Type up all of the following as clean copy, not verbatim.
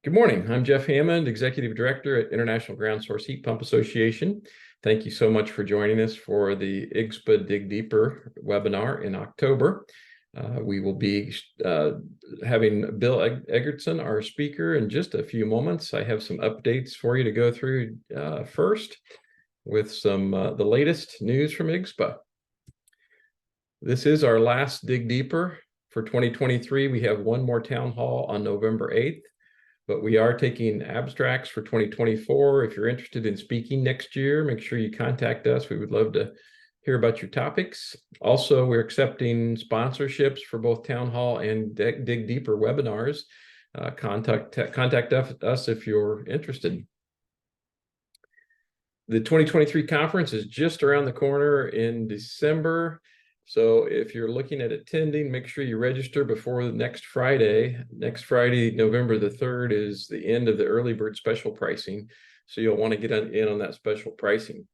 Good morning. I'm Jeff Hammond, Executive Director at International Ground Source Heat Pump Association. Thank you so much for joining us for the IGSHPA Dig Deeper webinar in October. We will be having Bill Eggertson, our speaker, in just a few moments. I have some updates for you to go through first with some the latest news from IGSHPA. This is our last Dig Deeper for 2023. We have one more town hall on November 8th. But we are taking abstracts for 2024. If you're interested in speaking next year, make sure you contact us. We would love to hear about your topics. Also, we're accepting sponsorships for both Town Hall and Dig Deeper webinars. Contact us if you're interested. The 2023 conference is just around the corner in December. So if you're looking at attending, make sure you register before the next Friday. Next Friday, November the 3rd, is the end of the early bird special pricing. So you'll want to get in on that special pricing.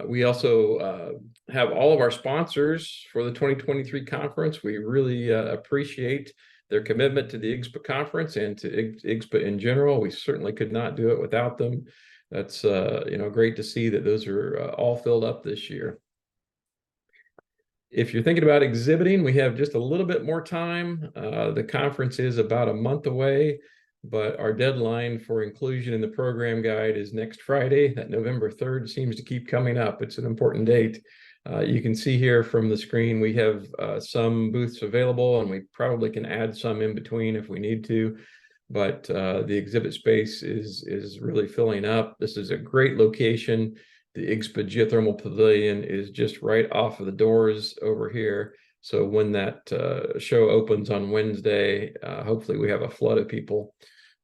We also have all of our sponsors for the 2023 conference. We really appreciate their commitment to the IGSHPA conference and to IGSHPA in general. We certainly could not do it without them. That's great to see that those are all filled up this year. If you're thinking about exhibiting, we have just a little bit more time. The conference is about a month away, but our deadline for inclusion in the program guide is next Friday. That November 3rd seems to keep coming up. It's an important date. You can see here from the screen, we have some booths available, and we probably can add some in between if we need to. But the exhibit space is really filling up. This is a great location. The IGSHPA Geothermal Pavilion is just right off of the doors over here. So when that show opens on Wednesday, hopefully we have a flood of people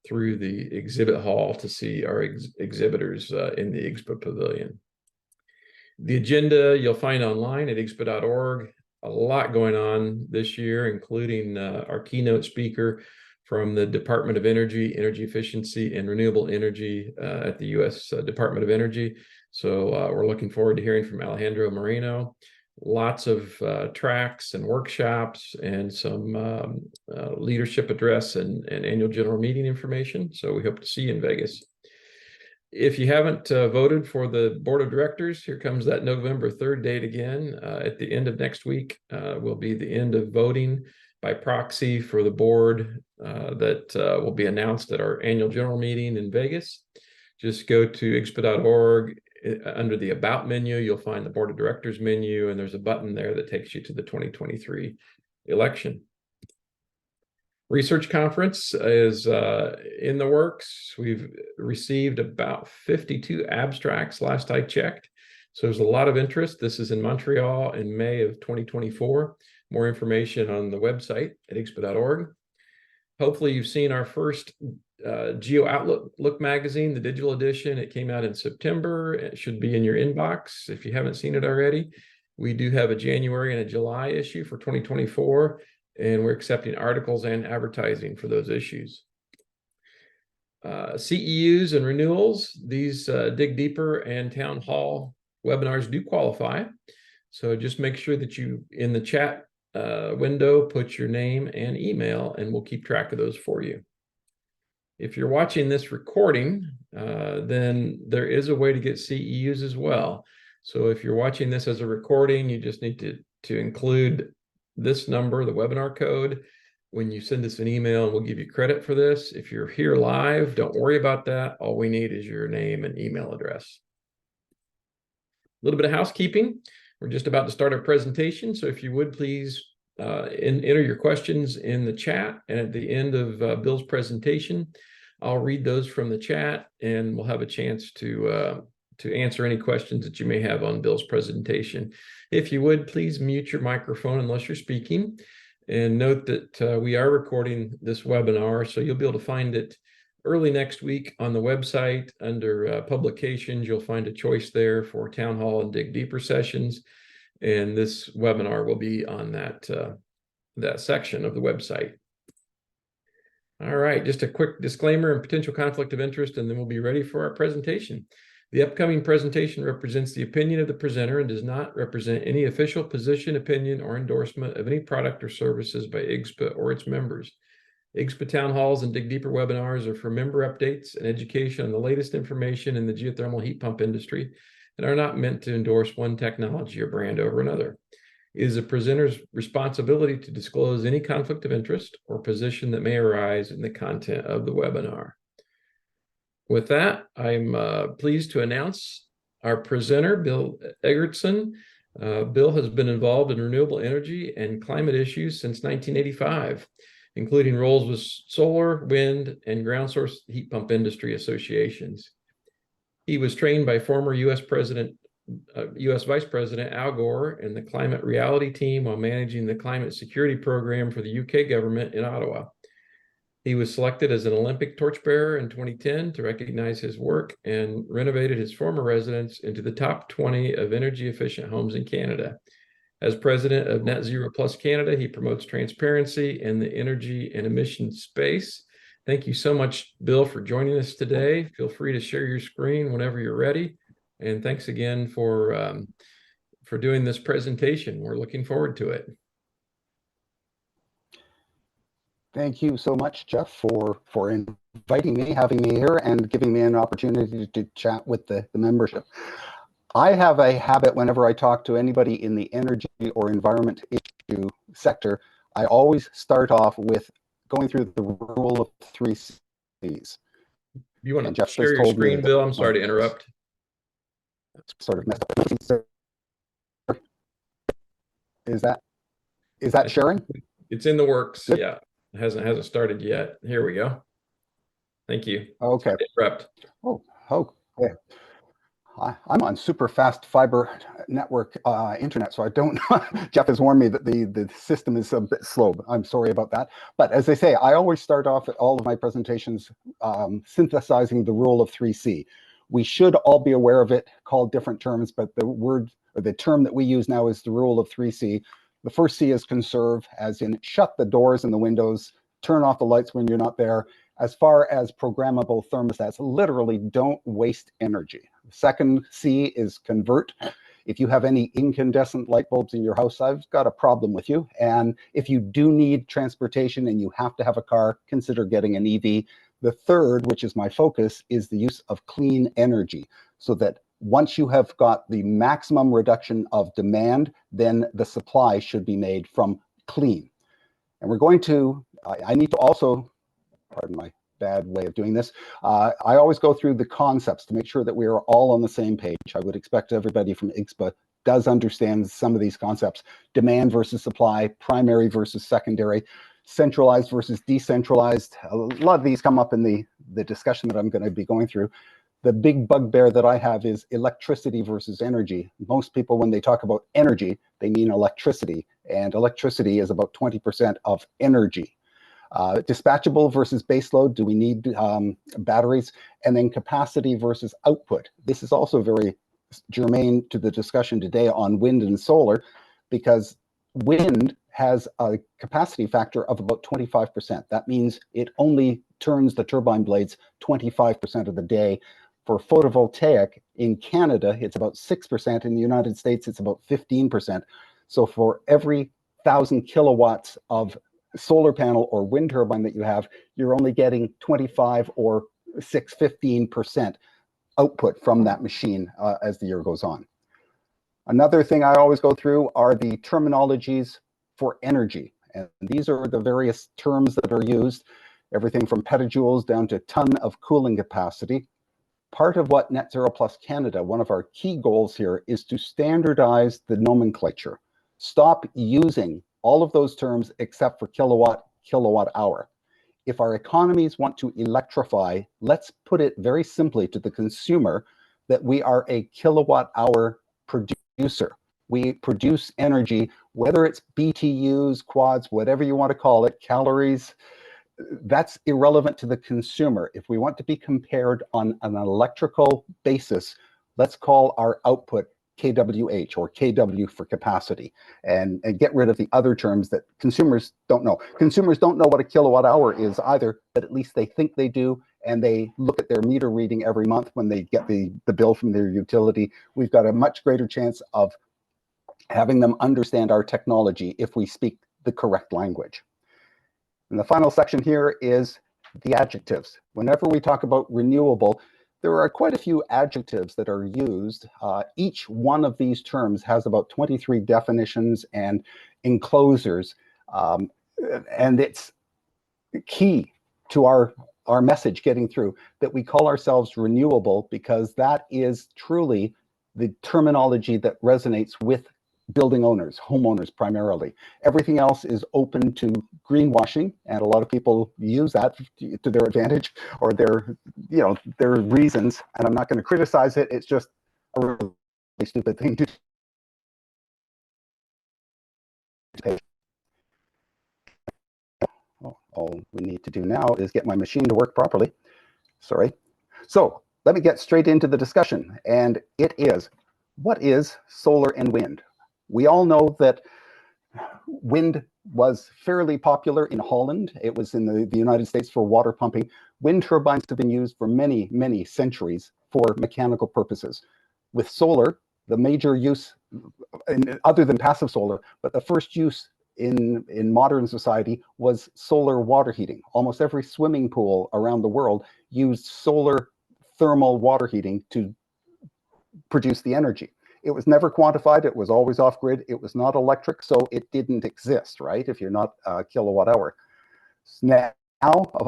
through the exhibit hall to see our exhibitors in the IGSHPA Pavilion. The agenda you'll find online at IGSHPA.org. A lot going on this year, including our keynote speaker from the Department of Energy, Energy Efficiency, and Renewable Energy at the U.S. Department of Energy. So we're looking forward to hearing from Alejandro Moreno. Lots of tracks and workshops and some leadership address and annual general meeting information. So we hope to see you in Vegas. If you haven't voted for the board of directors, here comes that November 3rd date again. At the end of next week will be the end of voting by proxy for the board that will be announced at our annual general meeting in Vegas. Just go to IGSHPA.org. Under the About menu, you'll find the Board of Directors menu, and there's a button there that takes you to the 2023 election. Research conference is in the works. We've received about 52 abstracts last I checked. So there's a lot of interest. This is in Montreal in May of 2024. More information on the website at IGSHPA.org. Hopefully you've seen our first Geo Outlook magazine, the digital edition. It came out in September. It should be in your inbox if you haven't seen it already. We do have a January and a July issue for 2024, and we're accepting articles and advertising for those issues. CEUs and renewals, these Dig Deeper and Town Hall webinars do qualify. So just make sure that you, in the chat window, put your name and email, and we'll keep track of those for you. If you're watching this recording, then there is a way to get CEUs as well. So if you're watching this as a recording, you just need to include this number, the webinar code, when you send us an email, and we'll give you credit for this. If you're here live, don't worry about that. All we need is your name and email address. A little bit of housekeeping. We're just about to start our presentation. So if you would please enter your questions in the chat, and at the end of Bill's presentation, I'll read those from the chat, and we'll have a chance to answer any questions that you may have on Bill's presentation. If you would, please mute your microphone unless you're speaking, and note that we are recording this webinar, so you'll be able to find it early next week on the website. Under publications, you'll find a choice there for Town Hall and Dig Deeper sessions. And this webinar will be on that section of the website. All right, just a quick disclaimer and potential conflict of interest, and then we'll be ready for our presentation. The upcoming presentation represents the opinion of the presenter and does not represent any official position, opinion, or endorsement of any product or services by IGSHPA or its members. IGSHPA town halls and Dig Deeper webinars are for member updates and education on the latest information in the geothermal heat pump industry and are not meant to endorse one technology or brand over another. It is a presenter's responsibility to disclose any conflict of interest or position that may arise in the content of the webinar. With that, I'm pleased to announce our presenter, Bill Eggertson. Bill has been involved in renewable energy and climate issues since 1985, including roles with solar, wind, and ground source heat pump industry associations. He was trained by former U.S. Vice President Al Gore and the Climate Reality team while managing the climate security program for the UK government in Ottawa. He was selected as an Olympic torchbearer in 2010 to recognize his work and renovated his former residence into the top 20 of energy efficient homes in Canada. As president of NetZeroPLUS Canada, he promotes transparency in the energy and emissions space. Thank you so much, Bill, for joining us today. Feel free to share your screen whenever you're ready. And thanks again for doing this presentation. We're looking forward to it. Thank you so much, Jeff, for inviting me, having me here, and giving me an opportunity to chat with the membership. I have a habit whenever I talk to anybody in the energy or environment issue sector, I always start off with going through the rule of 3 C's. You want to share your screen, Bill? I'm sorry to interrupt. Sort of messed up. Is that sharing? It's in the works. Good. Yeah, it hasn't started yet. Here we go. Thank you. Okay. Interrupt. Oh, okay. I'm on super fast fiber network internet, so I don't. Jeff has warned me that the system is a bit slow. I'm sorry about that. But as I say, I always start off at all of my presentations synthesizing the rule of 3C. We should all be aware of it, called different terms, but the word or the term that we use now is the rule of 3C. The first C is conserve, as in shut the doors and the windows, turn off the lights when you're not there. As far as programmable thermostats, literally don't waste energy. The second C is convert. If you have any incandescent light bulbs in your house, I've got a problem with you. And if you do need transportation and you have to have a car, consider getting an EV. The third, which is my focus, is the use of clean energy, so that once you have got the maximum reduction of demand, then the supply should be made from clean. And we're going to, I need to also, pardon my bad way of doing this, I always go through the concepts to make sure that we are all on the same page. I would expect everybody from IGSHPA does understand some of these concepts: demand versus supply, primary versus secondary, centralized versus decentralized. A lot of these come up in the discussion that I'm going to be going through. The big bugbear that I have is electricity versus energy. Most people, when they talk about energy, they mean electricity, and electricity is about 20% of energy. Dispatchable versus baseload, do we need batteries? And then capacity versus output. This is also very germane to the discussion today on wind and solar, because wind has a capacity factor of about 25%. That means it only turns the turbine blades 25% of the day. For photovoltaic in Canada, it's about 6%. In the United States, it's about 15%. So for every 1,000 kilowatts of solar panel or wind turbine that you have, you're only getting 25 or 15% output from that machine as the year goes on. Another thing I always go through are the terminologies for energy. And these are the various terms that are used, everything from petajoules down to ton of cooling capacity. Part of what NetZeroPLUS Canada, one of our key goals here, is to standardize the nomenclature. Stop using all of those terms except for kilowatt, kilowatt hour. If our economies want to electrify, let's put it very simply to the consumer that we are a kilowatt hour producer. We produce energy, whether it's BTUs, quads, whatever you want to call it, calories, that's irrelevant to the consumer. If we want to be compared on an electrical basis, let's call our output kWh, or kW for capacity, and get rid of the other terms that consumers don't know. Consumers don't know what a kilowatt hour is either, but at least they think they do, and they look at their meter reading every month when they get the bill from their utility. We've got a much greater chance of having them understand our technology if we speak the correct language. And the final section here is the adjectives. Whenever we talk about renewable, there are quite a few adjectives that are used. Each one of these terms has about 23 definitions and enclosures, and it's key to our message getting through that we call ourselves renewable, because that is truly the terminology that resonates with building owners, homeowners primarily. Everything else is open to greenwashing, and a lot of people use that to their advantage or their reasons. And I'm not going to criticize it. It's just a really stupid thing to do. All we need to do now is get my machine to work properly. Sorry. So let me get straight into the discussion. And it is, what is solar and wind? We all know that wind was fairly popular in Holland. It was in the United States for water pumping. Wind turbines have been used for many, many centuries for mechanical purposes. With solar, the major use, other than passive solar, but the first use in modern society was solar water heating. Almost every swimming pool around the world used solar thermal water heating to produce the energy. It was never quantified. It was always off grid. It was not electric, so it didn't exist, right? If you're not a kilowatt hour. Now,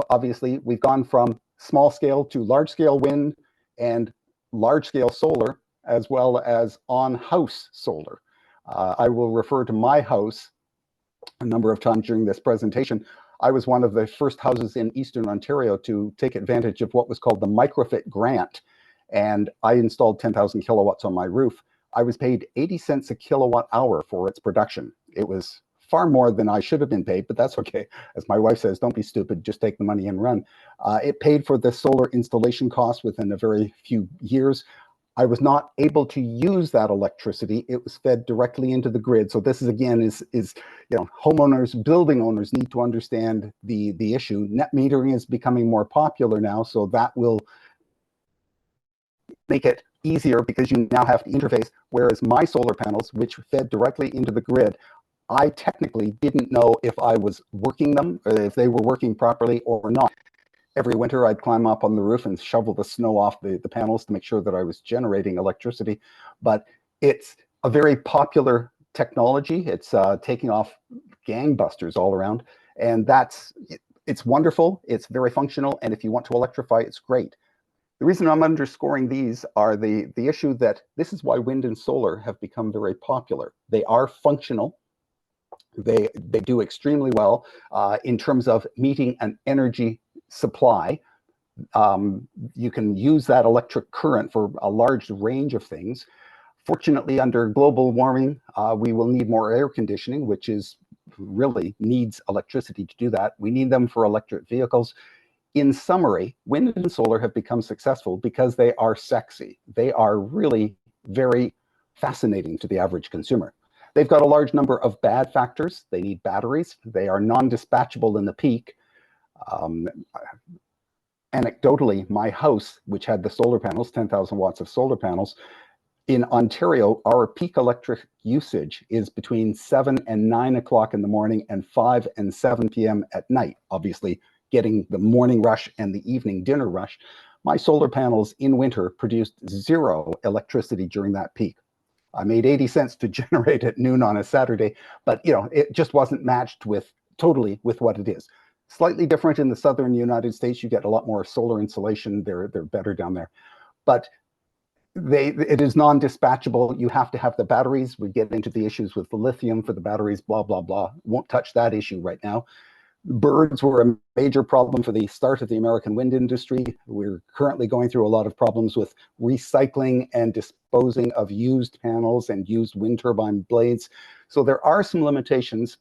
obviously, we've gone from small scale to large scale wind and large scale solar, as well as on-house solar. I will refer to my house a number of times during this presentation. I was one of the first houses in Eastern Ontario to take advantage of what was called the microfit grant. And I installed 10,000 kilowatts on my roof. I was paid 80 cents a kilowatt hour for its production. It was far more than I should have been paid, but that's okay. As my wife says, don't be stupid, just take the money and run. It paid for the solar installation costs within a very few years. I was not able to use that electricity. It was fed directly into the grid. So this is, again, is homeowners, building owners need to understand the issue. Net metering is becoming more popular now, so that will make it easier because you now have to interface. Whereas my solar panels, which fed directly into the grid, I technically didn't know if I was working them, or if they were working properly or not. Every winter, I'd climb up on the roof and shovel the snow off the panels to make sure that I was generating electricity. But it's a very popular technology. It's taking off gangbusters all around. And it's wonderful. It's very functional. And if you want to electrify, it's great. The reason I'm underscoring these are the issue that this is why wind and solar have become very popular. They are functional. They do extremely well in terms of meeting an energy supply. You can use that electric current for a large range of things. Fortunately, under global warming, we will need more air conditioning, which is really needs electricity to do that. We need them for electric vehicles. In summary, wind and solar have become successful because they are sexy. They are really very fascinating to the average consumer. They've got a large number of bad factors. They need batteries. They are non-dispatchable in the peak. Anecdotally, my house, which had the solar panels, 10,000 watts of solar panels, in Ontario, our peak electric usage is between 7 and 9 o'clock in the morning and 5 and 7 p.m. at night. Obviously, getting the morning rush and the evening dinner rush. My solar panels in winter produced zero electricity during that peak. I made 80 cents to generate at noon on a Saturday, but it just wasn't matched totally with what it is. Slightly different in the southern United States. You get a lot more solar insulation. They're better down there, but it is non-dispatchable. You have to have the batteries. We get into the issues with the lithium for the batteries, blah, blah, blah. Won't touch that issue right now. Birds were a major problem for the start of the American wind industry. We're currently going through a lot of problems with recycling and disposing of used panels and used wind turbine blades. So there are some limitations,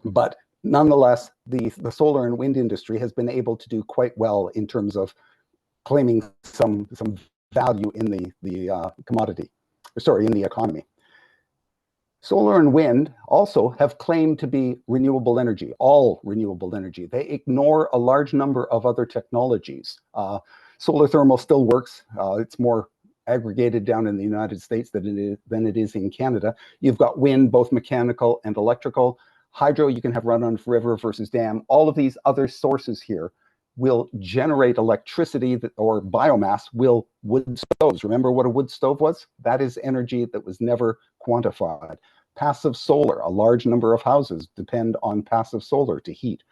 but nonetheless, the solar and wind industry has been able to do quite well in terms of claiming some value in the commodity, sorry, in the economy. Solar and wind also have claimed to be renewable energy, all renewable energy. They ignore a large number of other technologies. Solar thermal still works. It's more aggregated down in the United States than it is in Canada. You've got wind, both mechanical and electrical. Hydro, you can have run-of river versus dam. All of these other sources here will generate electricity or biomass. Will wood stoves, remember what a wood stove was? That is energy that was never quantified. Passive solar, a large number of houses depend on passive solar to heat.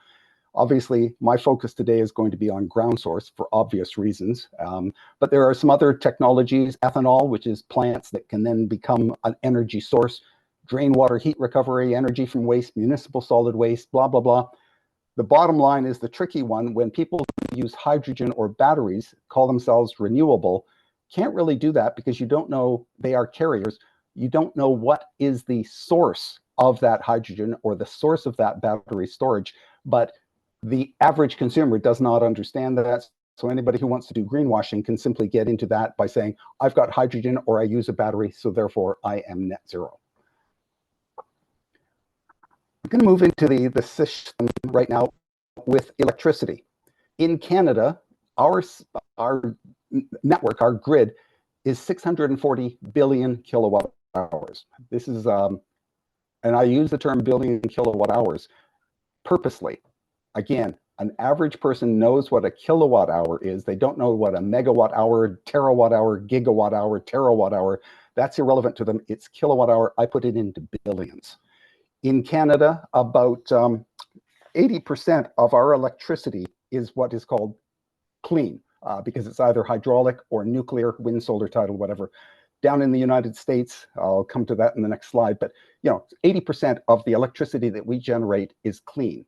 Obviously, my focus today is going to be on ground source for obvious reasons, but there are some other technologies, ethanol, which is plants that can then become an energy source, drain water, heat recovery, energy from waste, municipal solid waste, blah, blah, blah. The bottom line is the tricky one. When people who use hydrogen or batteries call themselves renewable, can't really do that because you don't know they are carriers. You don't know what is the source of that hydrogen or the source of that battery storage, but the average consumer does not understand that. So anybody who wants to do greenwashing can simply get into that by saying, I've got hydrogen or I use a battery, so therefore I am net zero. I'm going to move into the system right now with electricity. In Canada, our network, our grid, is 640 billion kilowatt hours. This is, and I use the term billion kilowatt hours purposely. Again, an average person knows what a kilowatt hour is. They don't know what a megawatt hour, terawatt hour, gigawatt hour, terawatt hour. That's irrelevant to them. It's kilowatt hour. I put it into billions. In Canada, about 80% of our electricity is what is called clean, because it's either hydraulic or nuclear, wind, solar, tidal, whatever. Down in the United States, I'll come to that in the next slide, but 80% of the electricity that we generate is clean.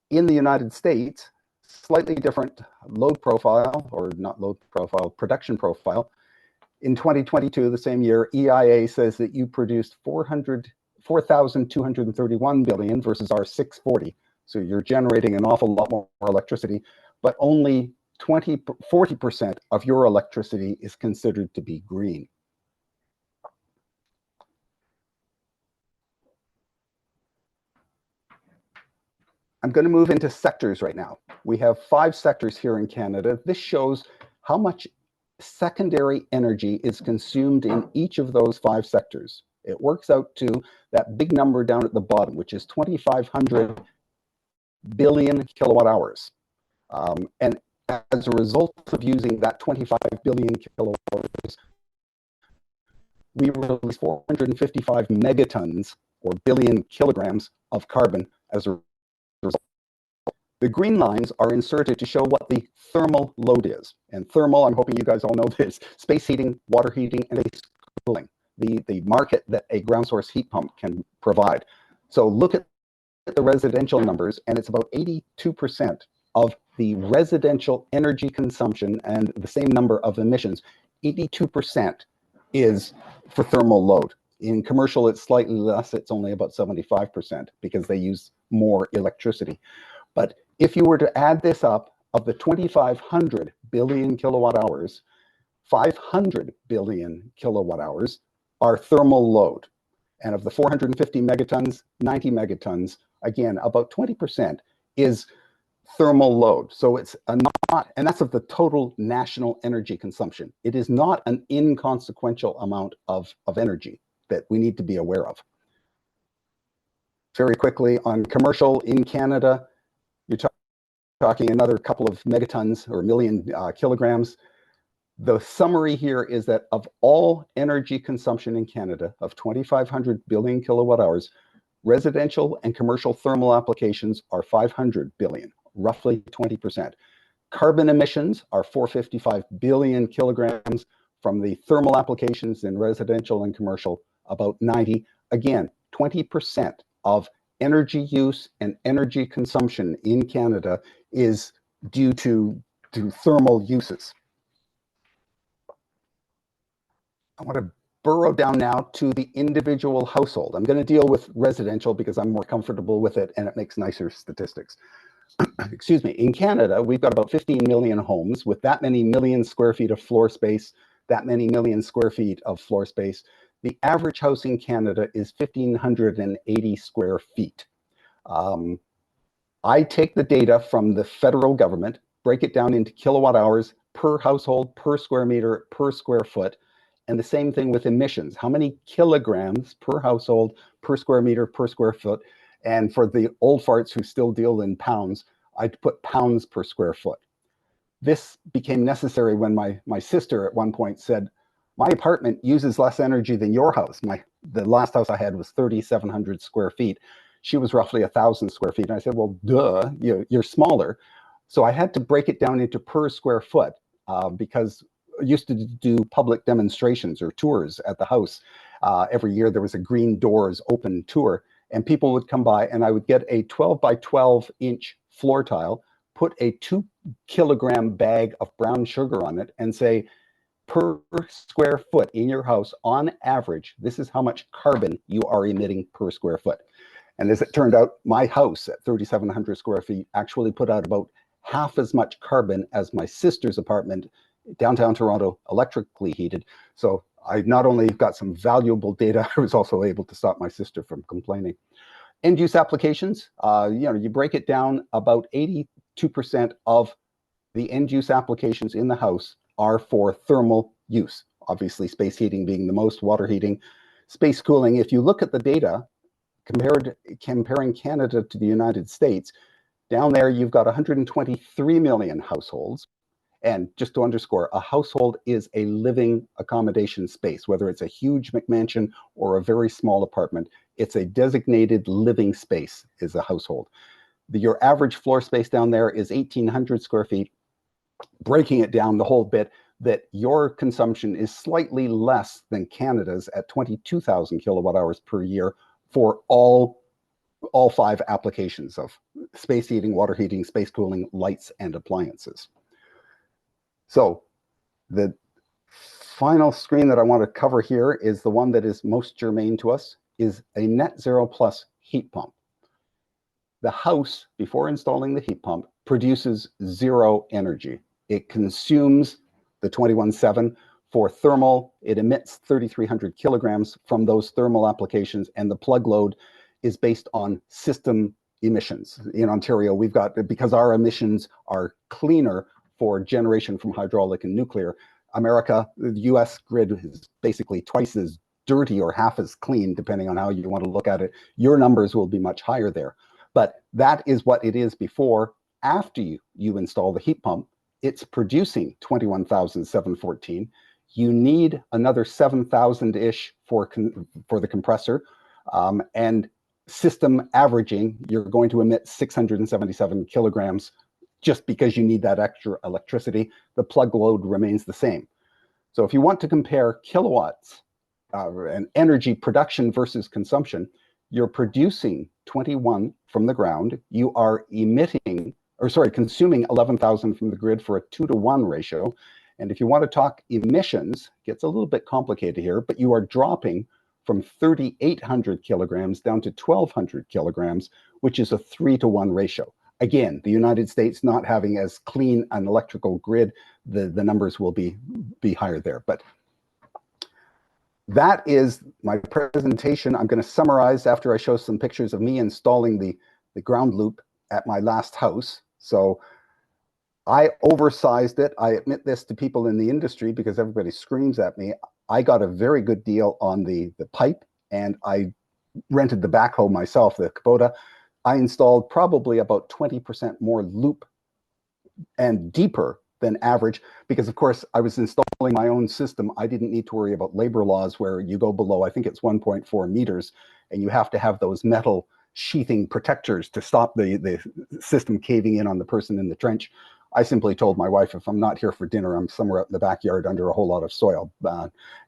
In the United States, slightly different load profile, or not load profile, production profile. In 2022, the same year, EIA says that you produced 4,231 billion versus our 640. So you're generating an awful lot more electricity, but only 40% of your electricity is considered to be green. I'm going to move into sectors right now. We have 5 sectors here in Canada. This shows how much secondary energy is consumed in each of those 5 sectors. It works out to that big number down at the bottom, which is 2,500 billion kilowatt hours. And as a result of using that 25 billion kilowatt hours, we release 455 megatons or billion kilograms of carbon as a result. The green lines are inserted to show what the thermal load is. And thermal, I'm hoping you guys all know this, space heating, water heating, and space cooling, the market that a ground source heat pump can provide. So look at the residential numbers, and it's about 82% of the residential energy consumption and the same number of emissions. 82% is for thermal load. In commercial, it's slightly less. It's only about 75% because they use more electricity. But if you were to add this up, of the 2,500 billion kilowatt hours, 500 billion kilowatt hours are thermal load. And of the 450 megatons, 90 megatons, again, about 20% is thermal load. So it's not, and that's of the total national energy consumption. It is not an inconsequential amount of energy that we need to be aware of. Very quickly on commercial in Canada, you're talking another couple of megatons or million kilograms. The summary here is that of all energy consumption in Canada, of 2,500 billion kilowatt hours, residential and commercial thermal applications are 500 billion, roughly 20%. Carbon emissions are 455 billion kilograms from the thermal applications in residential and commercial, about 90. Again, 20% of energy use and energy consumption in Canada is due to thermal uses. I want to burrow down now to the individual household. I'm going to deal with residential because I'm more comfortable with it and it makes nicer statistics. Excuse me. In Canada, we've got about 15 million homes with that many million square feet of floor space, that many million square feet of floor space. The average house in Canada is 1,580 square feet. I take the data from the federal government, break it down into kilowatt hours per household, per square meter, per square foot, and the same thing with emissions. How many kilograms per household, per square meter, per square foot? And for the old farts who still deal in pounds, I'd put pounds per square foot. This became necessary when my sister at one point said, my apartment uses less energy than your house. The last house I had was 3,700 square feet. She was roughly 1,000 square feet. And I said, well, duh, you're smaller. So I had to break it down into per square foot because I used to do public demonstrations or tours at the house. Every year there was a Green Doors open tour, and people would come by, and I would get a 12 by 12 inch floor tile, put a 2-kilogram bag of brown sugar on it, and say, per square foot in your house, on average, this is how much carbon you are emitting per square foot. And as it turned out, my house at 3,700 square feet actually put out about half as much carbon as my sister's apartment, downtown Toronto, electrically heated. So I not only got some valuable data, I was also able to stop my sister from complaining. End use applications, you break it down, about 82% of the end use applications in the house are for thermal use. Obviously, space heating being the most, water heating, space cooling. If you look at the data, comparing Canada to the United States, down there you've got 123 million households. And just to underscore, a household is a living accommodation space, whether it's a huge McMansion or a very small apartment. It's a designated living space is a household. Your average floor space down there is 1,800 square feet. Breaking it down the whole bit, that your consumption is slightly less than Canada's at 22,000 kilowatt hours per year for all 5 applications of space heating, water heating, space cooling, lights, and appliances. So the final screen that I want to cover here is the one that is most germane to us, is a NetZeroPLUS heat pump. The house, before installing the heat pump, produces 0 energy. It consumes the 21.7 for thermal. It emits 3,300 kilograms from those thermal applications, and the plug load is based on system emissions. In Ontario, we've got, because our emissions are cleaner for generation from hydraulic and nuclear, America, the US grid is basically twice as dirty or half as clean, depending on how you want to look at it. Your numbers will be much higher there. But that is what it is before. After you install the heat pump, it's producing 21,714. You need another 7,000-ish for the compressor. And system averaging, you're going to emit 677 kilograms just because you need that extra electricity. The plug load remains the same. So if you want to compare kilowatts and energy production versus consumption, you're producing 21 from the ground. You are consuming 11,000 from the grid for a 2-to-1 ratio. And if you want to talk emissions, it gets a little bit complicated here, but you are dropping from 3,800 kilograms down to 1,200 kilograms, which is a 3-to-1 ratio. Again, the United States not having as clean an electrical grid, the numbers will be higher there. But that is my presentation. I'm going to summarize after I show some pictures of me installing the ground loop at my last house. So I oversized it. I admit this to people in the industry because everybody screams at me. I got a very good deal on the pipe, and I rented the backhoe myself, the Kubota. I installed probably about 20% more loop and deeper than average, because of course I was installing my own system. I didn't need to worry about labor laws where you go below, I think it's 1.4 meters, and you have to have those metal sheathing protectors to stop the system caving in on the person in the trench. I simply told my wife, if I'm not here for dinner, I'm somewhere out in the backyard under a whole lot of soil.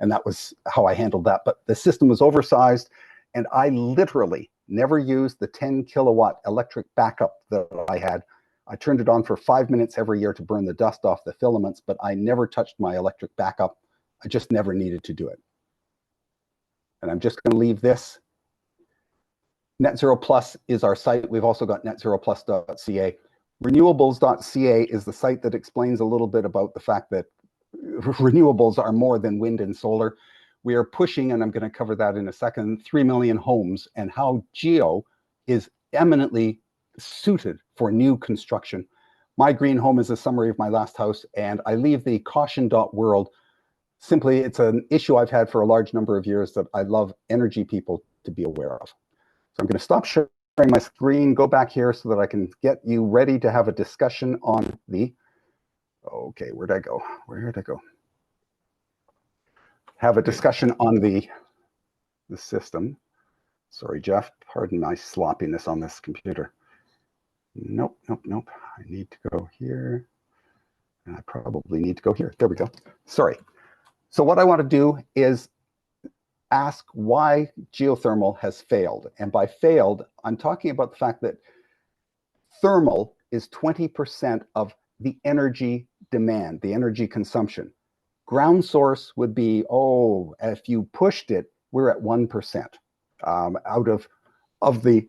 And that was how I handled that. But the system was oversized, and I literally never used the 10 kilowatt electric backup that I had. I turned it on for 5 minutes every year to burn the dust off the filaments, but I never touched my electric backup. I just never needed to do it. And I'm just going to leave this. NetZeroPLUS is our site. We've also got netzeroplus.ca. Renewables.ca is the site that explains a little bit about the fact that renewables are more than wind and solar. We are pushing, and I'm going to cover that in a second, 3 million homes, and how geo is eminently suited for new construction. My green home is a summary of my last house, and I leave the caution.world. Simply, it's an issue I've had for a large number of years that I love energy people to be aware of. So I'm going to stop sharing my screen, go back here so that I can get you ready to have a discussion on the, okay, where'd I go? Have a discussion on the system. Sorry, Jeff, pardon my sloppiness on this computer. Nope. I need to go here. And I probably need to go here. There we go. Sorry. So what I want to do is ask why geothermal has failed. And by failed, I'm talking about the fact that thermal is 20% of the energy demand, the energy consumption. Ground source would be, if you pushed it, we're at 1% out of the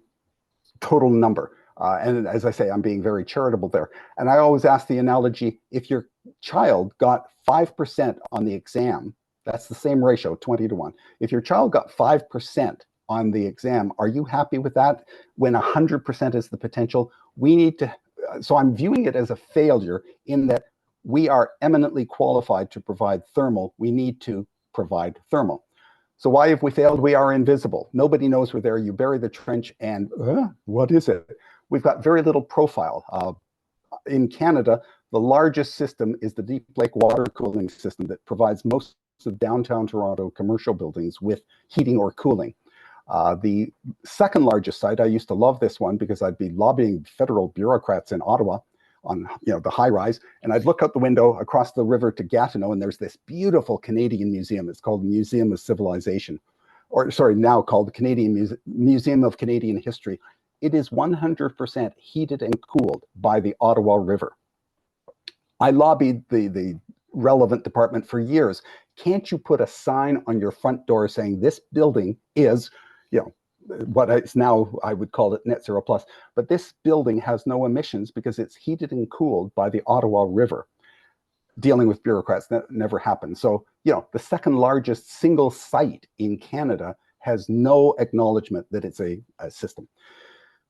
total number. And as I say, I'm being very charitable there. And I always ask the analogy, if your child got 5% on the exam, that's the same ratio, 20 to 1. If your child got 5% on the exam, are you happy with that when 100% is the potential? We need to, so I'm viewing it as a failure in that we are eminently qualified to provide thermal. We need to provide thermal. So why have we failed? We are invisible. Nobody knows we're there. You bury the trench and what is it? We've got very little profile. In Canada, the largest system is the Deep Lake water cooling system that provides most of downtown Toronto commercial buildings with heating or cooling. The second largest site, I used to love this one because I'd be lobbying federal bureaucrats in Ottawa on the high rise, and I'd look out the window across the river to Gatineau, and there's this beautiful Canadian museum. It's called Museum of Civilization, or sorry, now called the Canadian Museum of Canadian History. It is 100% heated and cooled by the Ottawa River. I lobbied the relevant department for years. Can't you put a sign on your front door saying this building is, what is now, I would call it NetZeroPLUS, but this building has no emissions because it's heated and cooled by the Ottawa River. Dealing with bureaucrats, that never happened. So, the second largest single site in Canada has no acknowledgement that it's a system.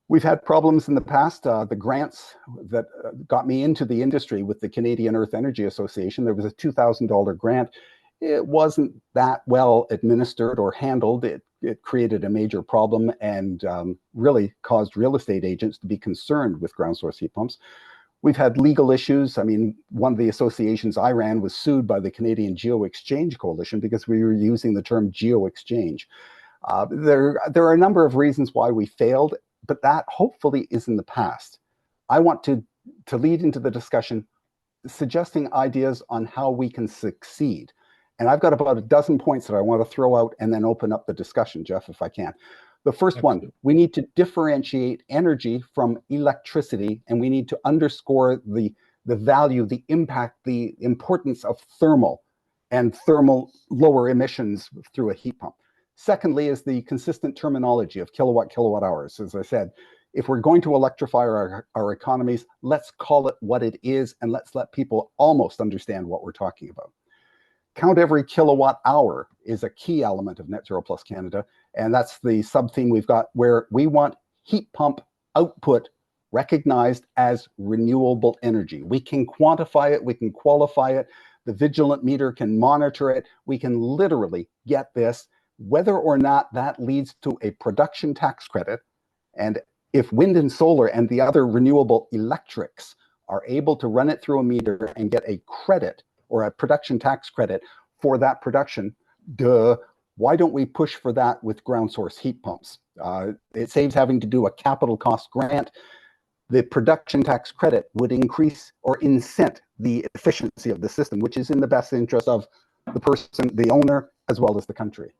We've had problems in the past. The grants that got me into the industry with the Canadian Earth Energy Association, there was a $2,000 grant. It wasn't that well administered or handled. It created a major problem and really caused real estate agents to be concerned with ground source heat pumps. We've had legal issues. I mean, one of the associations I ran was sued by the Canadian Geo Exchange Coalition because we were using the term geo exchange. There are a number of reasons why we failed, but that hopefully is in the past. I want to lead into the discussion suggesting ideas on how we can succeed. And I've got about a dozen points that I want to throw out and then open up the discussion, Jeff, if I can. The first one, we need to differentiate energy from electricity, and we need to underscore the value, the impact, the importance of thermal and thermal lower emissions through a heat pump. Secondly is the consistent terminology of kilowatt hours. As I said, if we're going to electrify our economies, let's call it what it is, and let's let people almost understand what we're talking about. Count every kilowatt hour is a key element of NetZeroPLUS Canada, and that's the sub-theme we've got where we want heat pump output recognized as renewable energy. We can quantify it, we can qualify it, the vigilant meter can monitor it, we can literally get this, whether or not that leads to a production tax credit. And if wind and solar and the other renewable electrics are able to run it through a meter and get a credit or a production tax credit for that production, why don't we push for that with ground source heat pumps? It saves having to do a capital cost grant. The production tax credit would increase or incent the efficiency of the system, which is in the best interest of the person, the owner, as well as the country.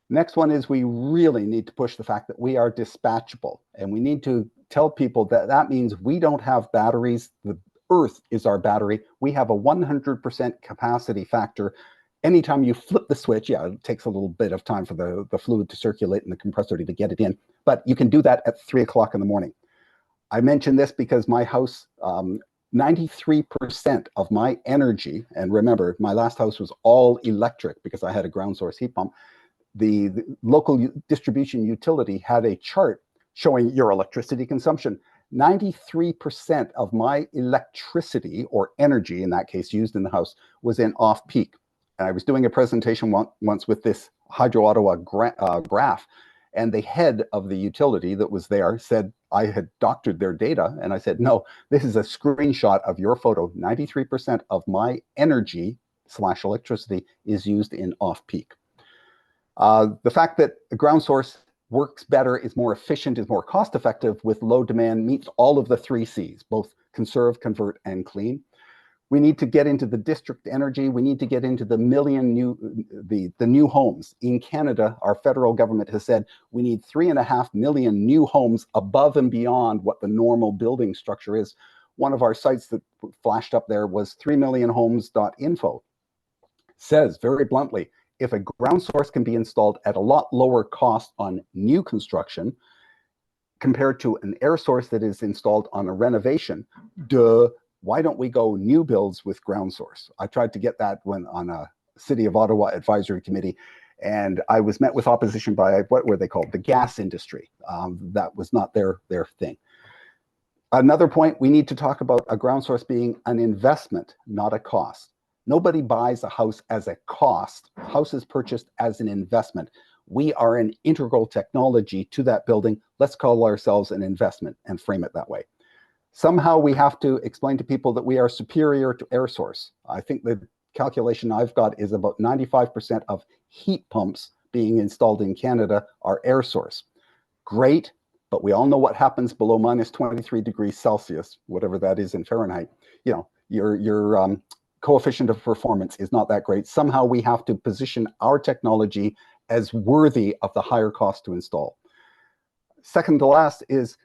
Next one is we really need to push the fact that we are dispatchable, and we need to tell people that that means we don't have batteries. The Earth is our battery. We have a 100% capacity factor. Anytime you flip the switch, it takes a little bit of time for the fluid to circulate in the compressor to get it in, but you can do that at 3 o'clock in the morning. I mention this because my house, 93% of my energy, and remember, my last house was all electric because I had a ground source heat pump. The local distribution utility had a chart showing your electricity consumption. 93% of my electricity, or energy in that case used in the house, was in off-peak. And I was doing a presentation once with this Hydro Ottawa graph, And the head of the utility that was there said I had doctored their data. And I said, no, this is a screenshot of your photo. 93% of my energy / electricity is used in off-peak. The fact that a ground source works better, is more efficient, is more cost-effective with low demand meets all of the 3 C's, both conserve, convert, and clean. We need to get into the district energy. We need to get into the new homes. In Canada, our federal government has said we need 3.5 million new homes above and beyond what the normal building structure is. One of our sites that flashed up there was 3millionhomes.info. Says very bluntly, if a ground source can be installed at a lot lower cost on new construction compared to an air source that is installed on a renovation, why don't we go new builds with ground source? I tried to get that when on a City of Ottawa advisory committee, and I was met with opposition by, what were they called? The gas industry. That was not their thing. Another point, we need to talk about a ground source being an investment, not a cost. Nobody buys a house as a cost. A house is purchased as an investment. We are an integral technology to that building. Let's call ourselves an investment and frame it that way. Somehow we have to explain to people that we are superior to air source. I think the calculation I've got is about 95% of heat pumps being installed in Canada are air source. Great, but we all know what happens below minus 23 degrees Celsius, whatever that is in Fahrenheit. You know, your coefficient of performance is not that great. Somehow we have to position our technology as worthy of the higher cost to install. Second to last is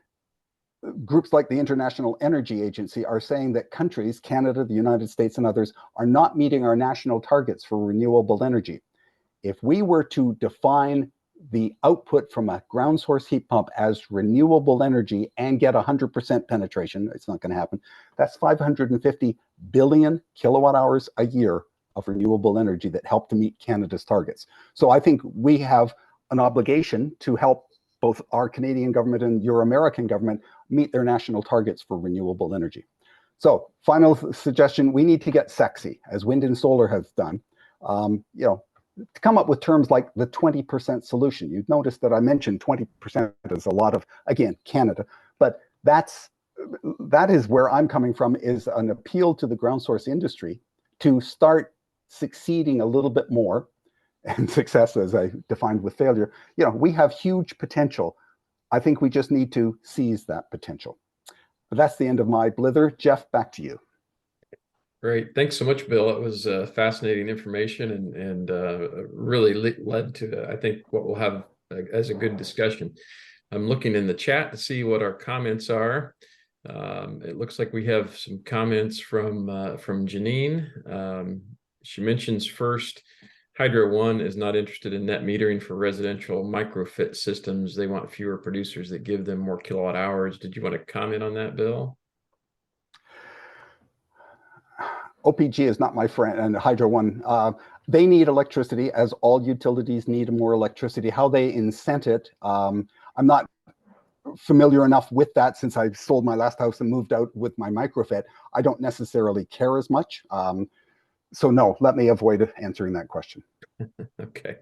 groups like the International Energy Agency are saying that countries, Canada, the United States, and others, are not meeting our national targets for renewable energy. If we were to define the output from a ground source heat pump as renewable energy and get 100% penetration, it's not going to happen, that's 550 billion kilowatt hours a year of renewable energy that help to meet Canada's targets. So I think we have an obligation to help both our Canadian government and your American government meet their national targets for renewable energy. So final suggestion, we need to get sexy, as wind and solar have done, to come up with terms like the 20% solution. You've noticed that I mentioned 20% is a lot of, again, Canada, but that is where I'm coming from, is an appeal to the ground source industry to start succeeding a little bit more. And success, as I defined with failure, we have huge potential. I think we just need to seize that potential. But that's the end of my blither. Jeff, back to you. Great. Thanks so much, Bill. It was fascinating information and really led to, I think, what we'll have as a good discussion. I'm looking in the chat to see what our comments are. It looks like we have some comments from Janine. She mentions first, Hydro One is not interested in net metering for residential microfit systems. They want fewer producers that give them more kilowatt hours. Did you want to comment on that, Bill? OPG is not my friend, and Hydro One, they need electricity, as all utilities need more electricity. How they incent it, I'm not familiar enough with that since I sold my last house and moved out with my microfit. I don't necessarily care as much. So no, let me avoid answering that question. Okay.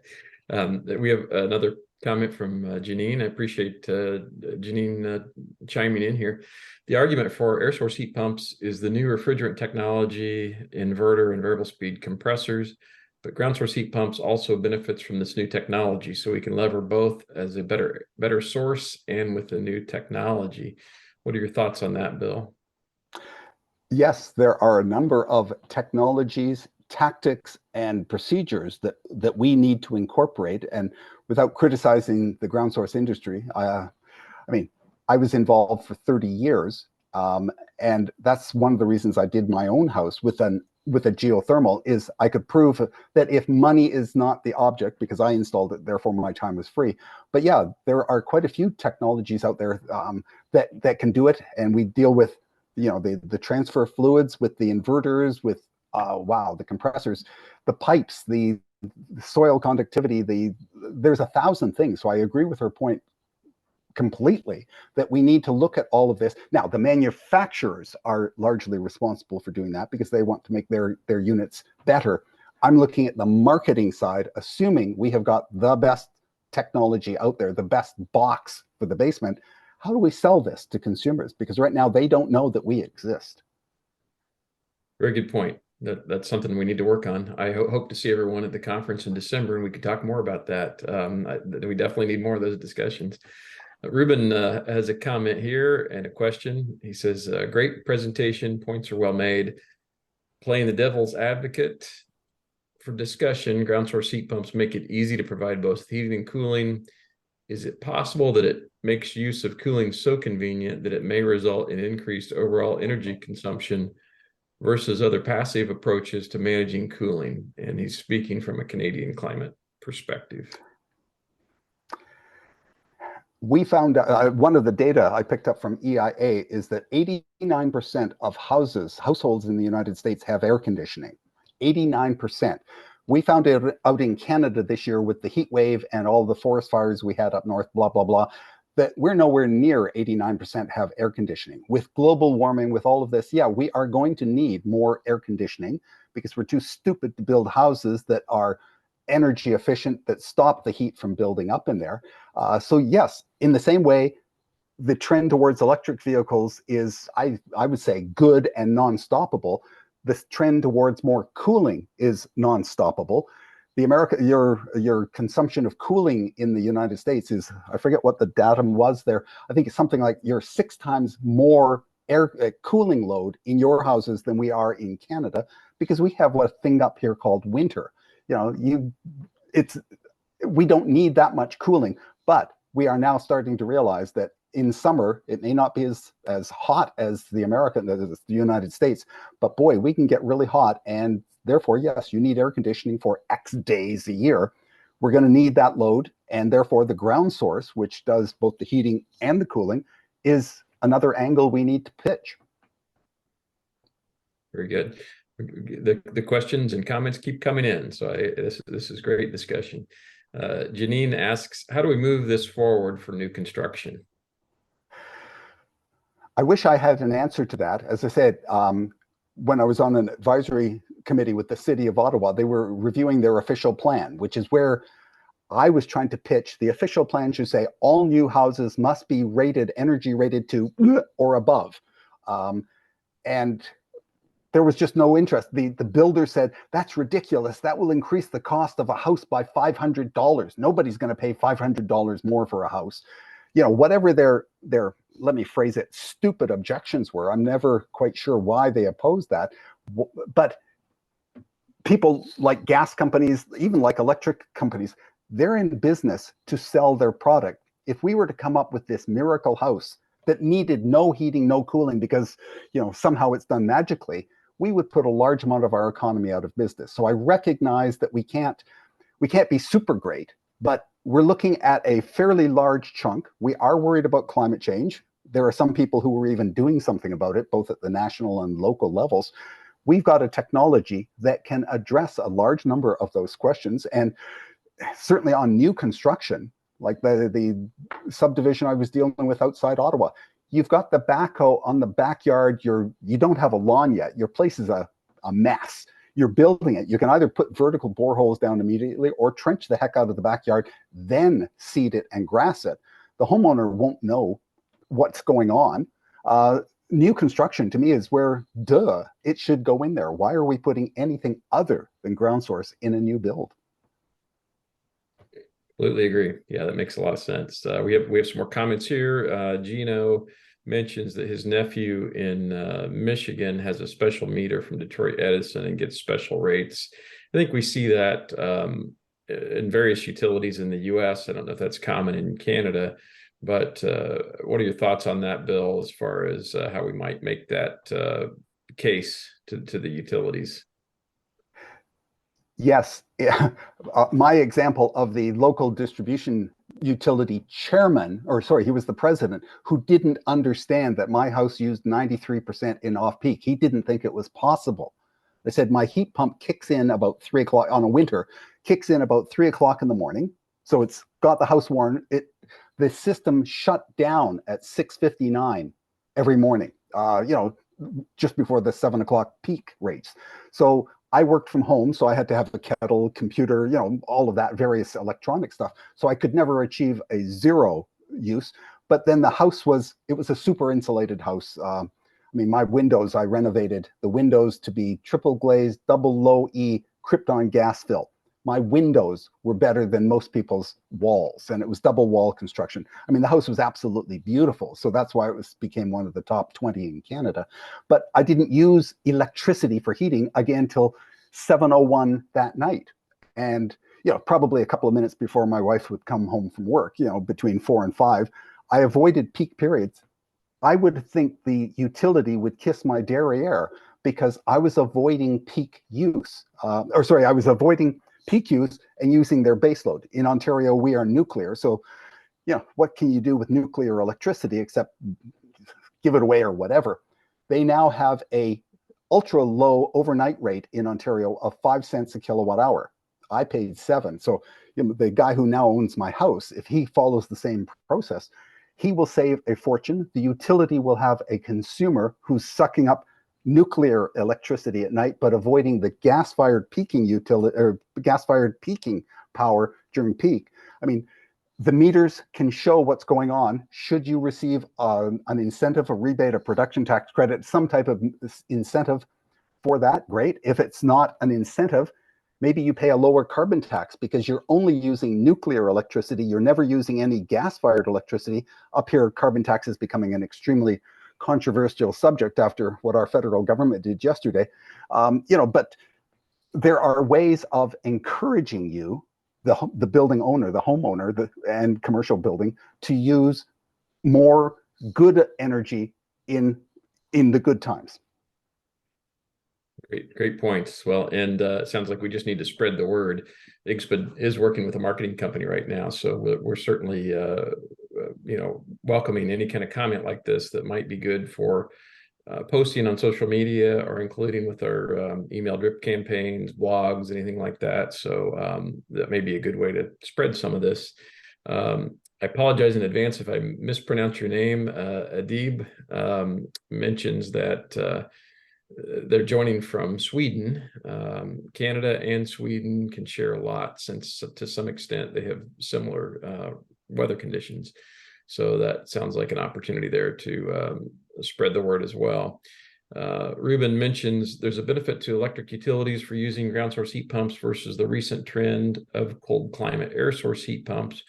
We have another comment from Janine. I appreciate Janine chiming in here. The argument for air source heat pumps is the new refrigerant technology, inverter, and variable speed compressors. But ground source heat pumps also benefits from this new technology, so we can lever both as a better source and with the new technology. What are your thoughts on that, Bill? Yes, there are a number of technologies, tactics, and procedures that we need to incorporate. And without criticizing the ground source industry, I mean, I was involved for 30 years, and that's one of the reasons I did my own house with a geothermal, is I could prove that if money is not the object, because I installed it, therefore my time was free. But yeah, there are quite a few technologies out there that can do it, and we deal with the transfer fluids, with the inverters, with the compressors, the pipes, the soil conductivity, there's 1,000 things. So I agree with her point completely that we need to look at all of this. Now, the manufacturers are largely responsible for doing that because they want to make their units better. I'm looking at the marketing side, assuming we have got the best technology out there, the best box for the basement. How do we sell this to consumers? Because right now they don't know that we exist. Very good point. That's something we need to work on. I hope to see everyone at the conference in December, and we could talk more about that. We definitely need more of those discussions. Ruben has a comment here and a question. He says, great presentation, points are well made. Playing the devil's advocate for discussion, ground source heat pumps make it easy to provide both heating and cooling. Is it possible that it makes use of cooling so convenient that it may result in increased overall energy consumption versus other passive approaches to managing cooling? And he's speaking from a Canadian climate perspective. We found one of the data I picked up from EIA is that 89% of households in the United States have air conditioning. 89%. We found it out in Canada this year with the heat wave and all the forest fires we had up north, blah, blah, blah, that we're nowhere near 89% have air conditioning. With global warming, with all of this, yeah, we are going to need more air conditioning because we're too stupid to build houses that are energy efficient, that stop the heat from building up in there. So yes, in the same way, the trend towards electric vehicles is, I would say, good and non-stoppable. This trend towards more cooling is non-stoppable. Your consumption of cooling in the United States is, I forget what the datum was there. I think it's something like you're 6 times more air cooling load in your houses than we are in Canada, because we have a thing up here called winter. We don't need that much cooling, but we are now starting to realize that in summer, it may not be as hot as the United States, but boy, we can get really hot. And therefore, yes, you need air conditioning for X days a year. We're going to need that load. And therefore, the ground source, which does both the heating and the cooling, is another angle we need to pitch. Very good. The questions and comments keep coming in. So this is great discussion. Janine asks, how do we move this forward for new construction? I wish I had an answer to that. As I said, when I was on an advisory committee with the city of Ottawa, they were reviewing their official plan, which is where I was trying to pitch. The official plan should say all new houses must be energy rated to or above. And there was just no interest. The builder said, that's ridiculous. That will increase the cost of a house by $500. Nobody's going to pay $500 more for a house. Whatever their, let me phrase it, stupid objections were. I'm never quite sure why they opposed that. But people like gas companies, even like electric companies, they're in business to sell their product. If we were to come up with this miracle house that needed no heating, no cooling, because somehow it's done magically, we would put a large amount of our economy out of business. So I recognize that we can't be super great, but we're looking at a fairly large chunk. We are worried about climate change. There are some people who are even doing something about it, both at the national and local levels. We've got a technology that can address a large number of those questions. And certainly on new construction, like the subdivision I was dealing with outside Ottawa, you've got the backhoe on the backyard. You don't have a lawn yet. Your place is a mess. You're building it. You can either put vertical boreholes down immediately or trench the heck out of the backyard, then seed it and grass it. The homeowner won't know what's going on. New construction to me is where, it should go in there. Why are we putting anything other than ground source in a new build? Completely agree. Yeah, that makes a lot of sense. We have some more comments here. Gino mentions that his nephew in Michigan has a special meter from Detroit Edison and gets special rates. I think we see that in various utilities in the US. I don't know if that's common in Canada, but what are your thoughts on that, Bill, as far as how we might make that case to the utilities? Yes, my example of the local distribution utility chairman, he was the president, who didn't understand that my house used 93% in off-peak. He didn't think it was possible. They said my heat pump kicks in about 3 o'clock on a winter, kicks in about 3 o'clock in the morning. So it's got the house warm. The system shut down at 6:59 every morning, just before the 7 o'clock peak rates. So I worked from home, so I had to have a kettle, computer, all of that various electronic stuff. So I could never achieve a zero use. But then the house it was a super insulated house. I mean, my windows, I renovated the windows to be triple glazed, double low E krypton gas fill. My windows were better than most people's walls, and it was double wall construction. I mean, the house was absolutely beautiful, so that's why it became one of the top 20 in Canada. But I didn't use electricity for heating again until 7:01 that night, and probably a couple of minutes before my wife would come home from work. Between 4 and 5, I avoided peak periods. I would think the utility would kiss my derriere because I was avoiding peak use, I was avoiding peak use and using their baseload. In Ontario, we are nuclear. So, what can you do with nuclear electricity except give it away or whatever? They now have a ultra low overnight rate in Ontario of 5 cents a kilowatt hour. I paid 7. So the guy who now owns my house, if he follows the same process, he will save a fortune. The utility will have a consumer who's sucking up nuclear electricity at night, but avoiding the gas-fired peaking utility or gas-fired peaking power during peak. I mean, the meters can show what's going on. Should you receive an incentive, a rebate, a production tax credit, some type of incentive for that, great. If it's not an incentive, maybe you pay a lower carbon tax because you're only using nuclear electricity. You're never using any gas-fired electricity. Up here, carbon tax is becoming an extremely controversial subject after what our federal government did yesterday. But there are ways of encouraging you, the building owner, the homeowner, and commercial building, to use more good energy in the good times. Great points. Well, and it sounds like we just need to spread the word. IGSHPA is working with a marketing company right now, so we're certainly welcoming any kind of comment like this that might be good for posting on social media or including with our email drip campaigns, blogs, anything like that. So that may be a good way to spread some of this. I apologize in advance if I mispronounce your name. Adib mentions that they're joining from Sweden. Canada and Sweden can share a lot since to some extent they have similar weather conditions. So that sounds like an opportunity there to spread the word as well. Ruben mentions there's a benefit to electric utilities for using ground source heat pumps versus the recent trend of cold climate air source heat pumps.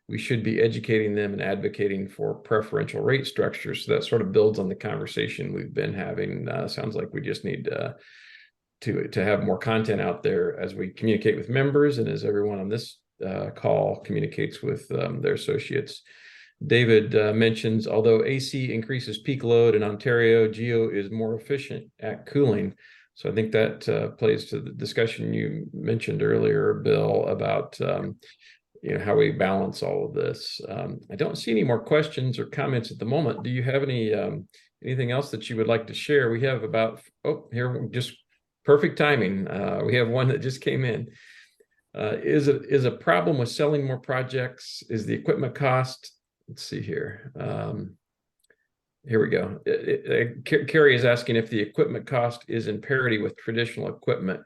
We should be educating them and advocating for preferential rate structures. So that sort of builds on the conversation we've been having. Sounds like we just need to have more content out there as we communicate with members and as everyone on this call communicates with their associates. David mentions, although AC increases peak load in Ontario, Geo is more efficient at cooling. So I think that plays to the discussion you mentioned earlier, Bill, about how we balance all of this. I don't see any more questions or comments at the moment. Do you have anything else that you would like to share? We have about, here, just perfect timing. We have one that just came in. Is a problem with selling more projects? Is the equipment cost? Let's see here. Here we go. Carrie is asking if the equipment cost is in parity with traditional equipment.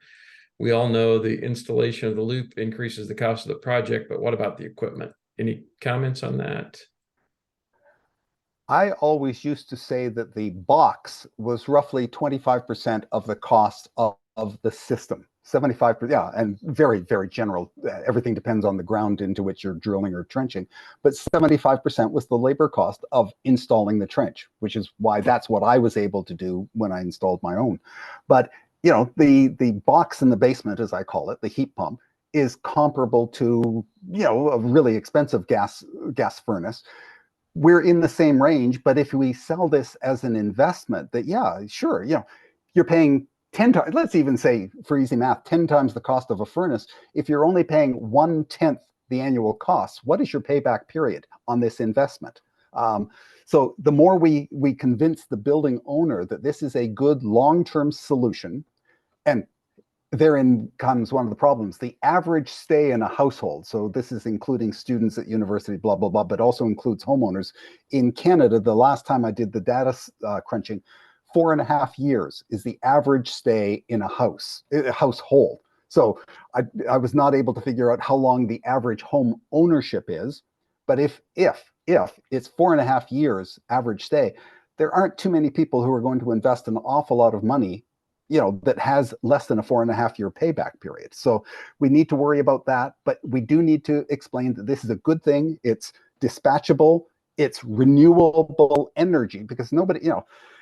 We all know the installation of the loop increases the cost of the project, but what about the equipment? Any comments on that? I always used to say that the box was roughly 25% of the cost of the system. 75%, yeah, and very, very general. Everything depends on the ground into which you're drilling or trenching. But 75% was the labor cost of installing the trench, which is why that's what I was able to do when I installed my own. But the box in the basement, as I call it, the heat pump, is comparable to a really expensive gas furnace. We're in the same range, but if we sell this as an investment, that sure, you're paying 10 times, let's even say for easy math, 10 times the cost of a furnace. If you're only paying 1/10 the annual cost, what is your payback period on this investment? So the more we convince the building owner that this is a good long-term solution, and therein comes one of the problems. The average stay in a household, so this is including students at university, blah, blah, blah, but also includes homeowners. In Canada, the last time I did the data crunching, 4.5 years is the average stay in a household. So I was not able to figure out how long the average home ownership is. But if it's 4.5 years average stay, there aren't too many people who are going to invest an awful lot of money, that has less than a 4.5 year payback period. So we need to worry about that, but we do need to explain that this is a good thing. It's dispatchable, it's renewable energy, because nobody,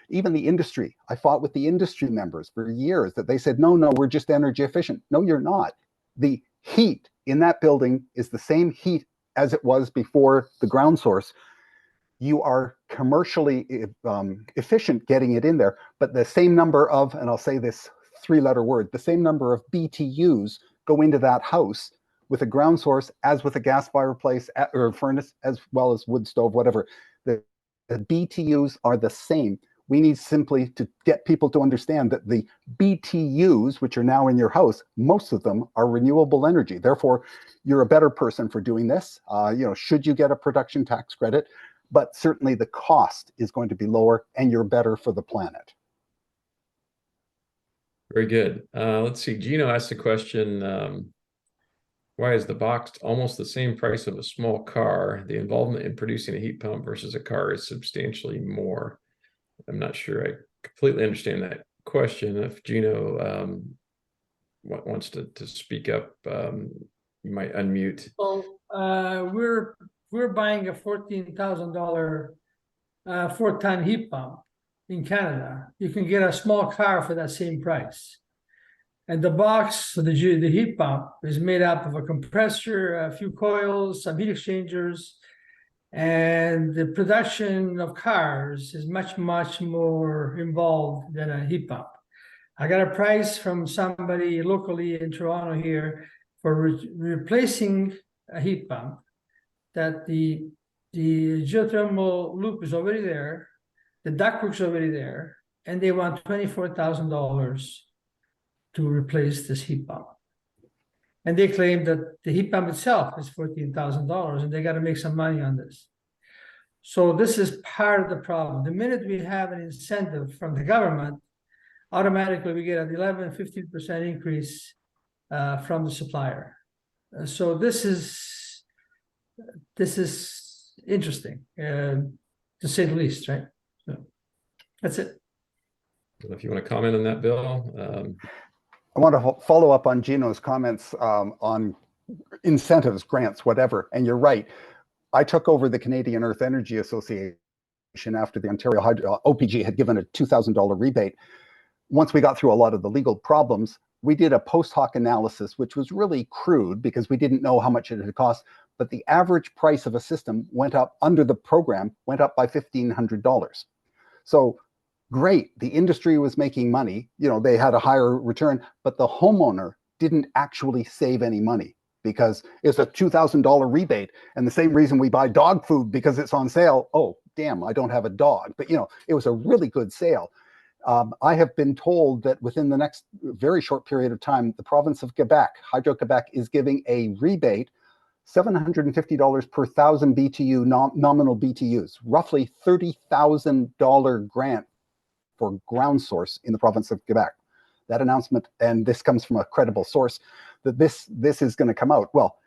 even the industry, I fought with the industry members for years that they said, no, we're just energy efficient. No, you're not. The heat in that building is the same heat as it was before the ground source. You are commercially efficient getting it in there, but the same number of, and I'll say this 3-letter word, the same number of BTUs go into that house with a ground source as with a gas fireplace or furnace, as well as wood stove, whatever. The BTUs are the same. We need simply to get people to understand that the BTUs, which are now in your house, most of them are renewable energy. Therefore, you're a better person for doing this. Should you get a production tax credit? But certainly the cost is going to be lower and you're better for the planet. Very good. Let's see. Gino asked a question. Why is the box almost the same price of a small car? The involvement in producing a heat pump versus a car is substantially more. I'm not sure I completely understand that question. If Gino wants to speak up, you might unmute. So we're buying a $14,000 4-ton heat pump in Canada. You can get a small car for that same price. And the box, the heat pump, is made up of a compressor, a few coils, some heat exchangers, and the production of cars is much, much more involved than a heat pump. I got a price from somebody locally in Toronto here for replacing a heat pump, that the geothermal loop is already there, the ductwork's already there, and they want $24,000 to replace this heat pump. And they claim that the heat pump itself is $14,000 and they got to make some money on this. So this is part of the problem. The minute we have an incentive from the government, automatically we get an 11-15% increase from the supplier. So this is interesting, to say the least, right? So that's it. If you want to comment on that, Bill. I want to follow up on Gino's comments on incentives, grants, whatever. And you're right. I took over the Canadian Earth Energy Association after the Ontario OPG had given a $2,000 rebate. Once we got through a lot of the legal problems, we did a post hoc analysis, which was really crude because we didn't know how much it had cost. But the average price of a system went up under the program, went up by $1,500. So great, the industry was making money, they had a higher return, but the homeowner didn't actually save any money because it's a $2,000 rebate. And the same reason we buy dog food because it's on sale. Oh, damn, I don't have a dog. But, it was a really good sale. I have been told that within the next very short period of time, the province of Quebec, Hydro-Quebec, is giving a rebate, $750 per 1,000 BTU, nominal BTUs, roughly $30,000 grant for ground source in the province of Quebec. That announcement, and this comes from a credible source, that this is going to come out. Well,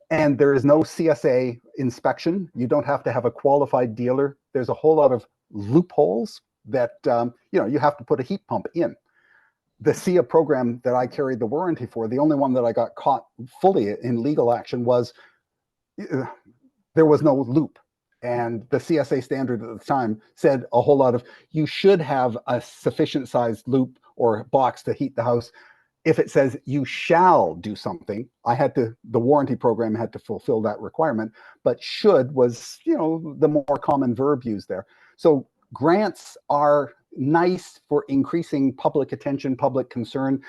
and there is no CSA inspection. You don't have to have a qualified dealer. There's a whole lot of loopholes that you have to put a heat pump in. The SIA program that I carried the warranty for, the only one that I got caught fully in legal action was there was no loop. And the CSA standard at the time said a whole lot of, you should have a sufficient sized loop or box to heat the house. If it says you shall do something, the warranty program had to fulfill that requirement, but should was, the more common verb used there. So grants are nice for increasing public attention, public concern,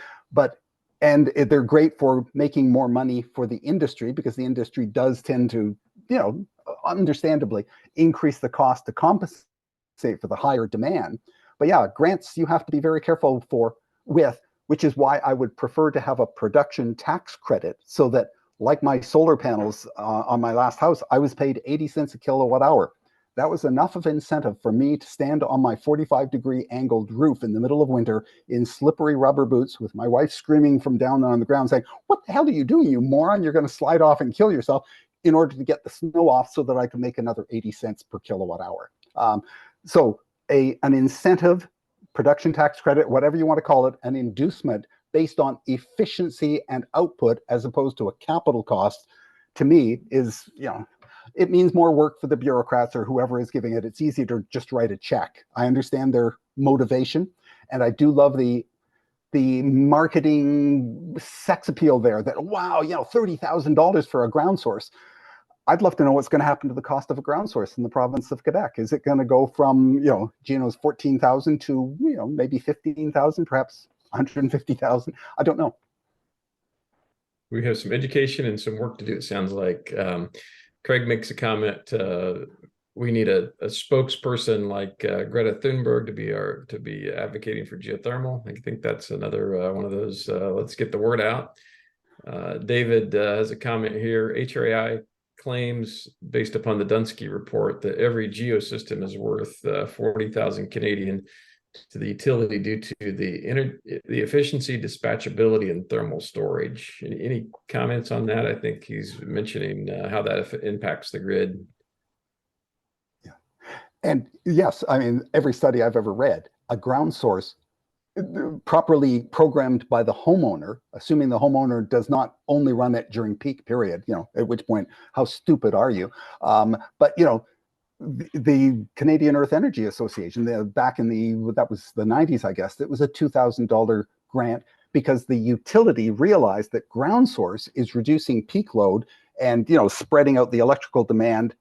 and they're great for making more money for the industry because the industry does tend to, understandably increase the cost to compensate for the higher demand. But yeah, grants you have to be very careful with, which is why I would prefer to have a production tax credit so that, like my solar panels on my last house, I was paid 80 cents a kilowatt hour. that was enough of incentive for me to stand on my 45-degree angled roof in the middle of winter in slippery rubber boots with my wife screaming from down on the ground saying, "What the hell are you doing, you moron? You're going to slide off and kill yourself," in order to get the snow off so that I could make another 80 cents per kilowatt hour. So an incentive, production tax credit, whatever you want to call it, an inducement based on efficiency and output as opposed to a capital cost, to me is, it means more work for the bureaucrats or whoever is giving it. It's easy to just write a check. I understand their motivation, and I do love the marketing sex appeal there that, wow, $30,000 for a ground source. I'd love to know what's going to happen to the cost of a ground source in the province of Quebec. Is it going to go from, Gino's 14,000 to, maybe 15,000, perhaps 150,000? I don't know. We have some education and some work to do, it sounds like. Craig makes a comment. We need a spokesperson like Greta Thunberg to be advocating for geothermal. I think that's another one of those. Let's get the word out. David has a comment here. HRAI claims, based upon the Dunsky report, that every geosystem is worth 40,000 Canadian to the utility due to the efficiency, dispatchability, and thermal storage. Any comments on that? I think he's mentioning how that impacts the grid. Yeah, and yes, I mean, every study I've ever read, a ground source properly programmed by the homeowner, assuming the homeowner does not only run it during peak period, at which point, how stupid are you? But the Canadian Earth Energy Association, back in that was the 90s, I guess, it was a $2,000 grant because the utility realized that ground source is reducing peak load and, spreading out the electrical demand.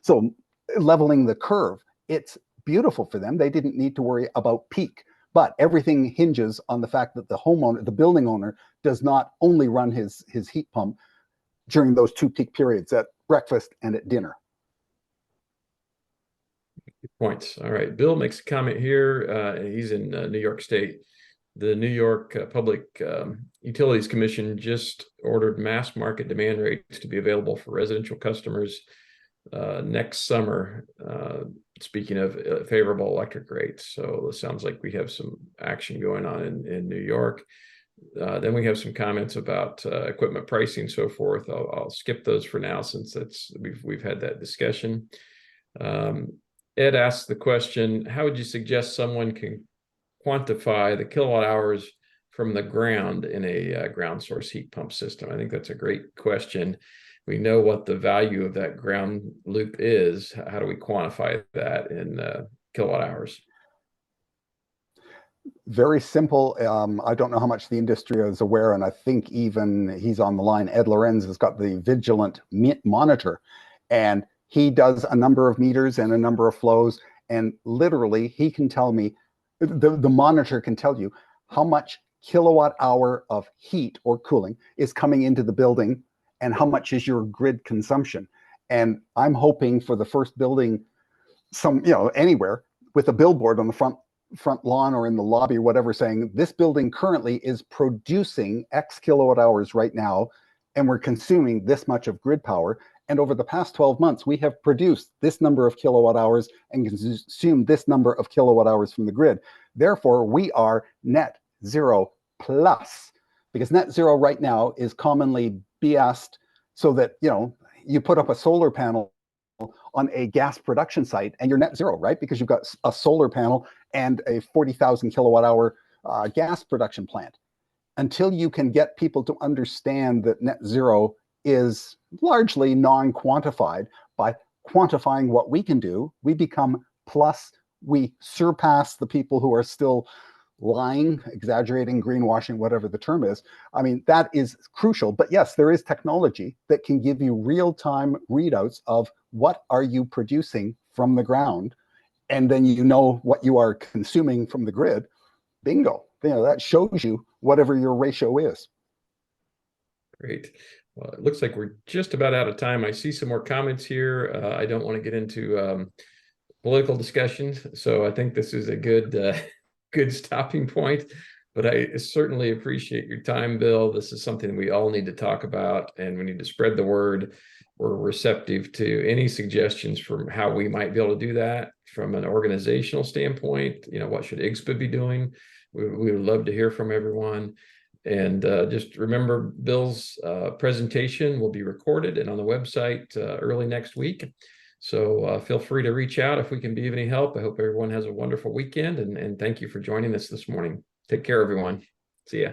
So leveling the curve, it's beautiful for them. They didn't need to worry about peak. But everything hinges on the fact that the homeowner, the building owner, does not only run his heat pump during those two peak periods at breakfast and at dinner. Good points. All right. Bill makes a comment here. He's in New York State. The New York Public Utilities Commission just ordered mass market demand rates to be available for residential customers next summer. Speaking of favorable electric rates, so it sounds like we have some action going on in New York. Then we have some comments about equipment pricing, so forth. I'll skip those for now since we've had that discussion. Ed asked the question: how would you suggest someone can quantify the kilowatt hours from the ground in a ground source heat pump system? I think that's a great question. We know what the value of that ground loop is. How do we quantify that in kilowatt hours? Very simple. I don't know how much the industry is aware, and I think even he's on the line. Ed Lorenz has got the Vigilant Monitor, and he does a number of meters and a number of flows, and literally he can tell me, the monitor can tell you how much kilowatt hour of heat or cooling is coming into the building and how much is your grid consumption. And I'm hoping for the first building, anywhere, with a billboard on the front lawn or in the lobby or whatever, saying this building currently is producing X kilowatt hours right now, and we're consuming this much of grid power. And over the past 12 months, we have produced this number of kilowatt hours and consumed this number of kilowatt hours from the grid. Therefore, we are net zero plus, because net zero right now is commonly BS'd so that, you put up a solar panel on a gas production site and you're net zero, right? Because you've got a solar panel and a 40,000 kilowatt hour gas production plant. Until you can get people to understand that net zero is largely non-quantified, by quantifying what we can do, we become plus, we surpass the people who are still lying, exaggerating, greenwashing, whatever the term is. I mean, that is crucial. But yes, there is technology that can give you real-time readouts of what are you producing from the ground, and then what you are consuming from the grid. Bingo. That shows you whatever your ratio is. Great. Well, it looks like we're just about out of time. I see some more comments here. I don't want to get into political discussions, so I think this is a good stopping point. But I certainly appreciate your time, Bill. This is something we all need to talk about, and we need to spread the word. we're receptive to any suggestions from how we might be able to do that from an organizational standpoint. What should IGSHPA be doing? We would love to hear from everyone. And just remember, Bill's presentation will be recorded and on the website early next week. So feel free to reach out if we can be of any help. I hope everyone has a wonderful weekend, and thank you for joining us this morning. Take care, everyone. See ya.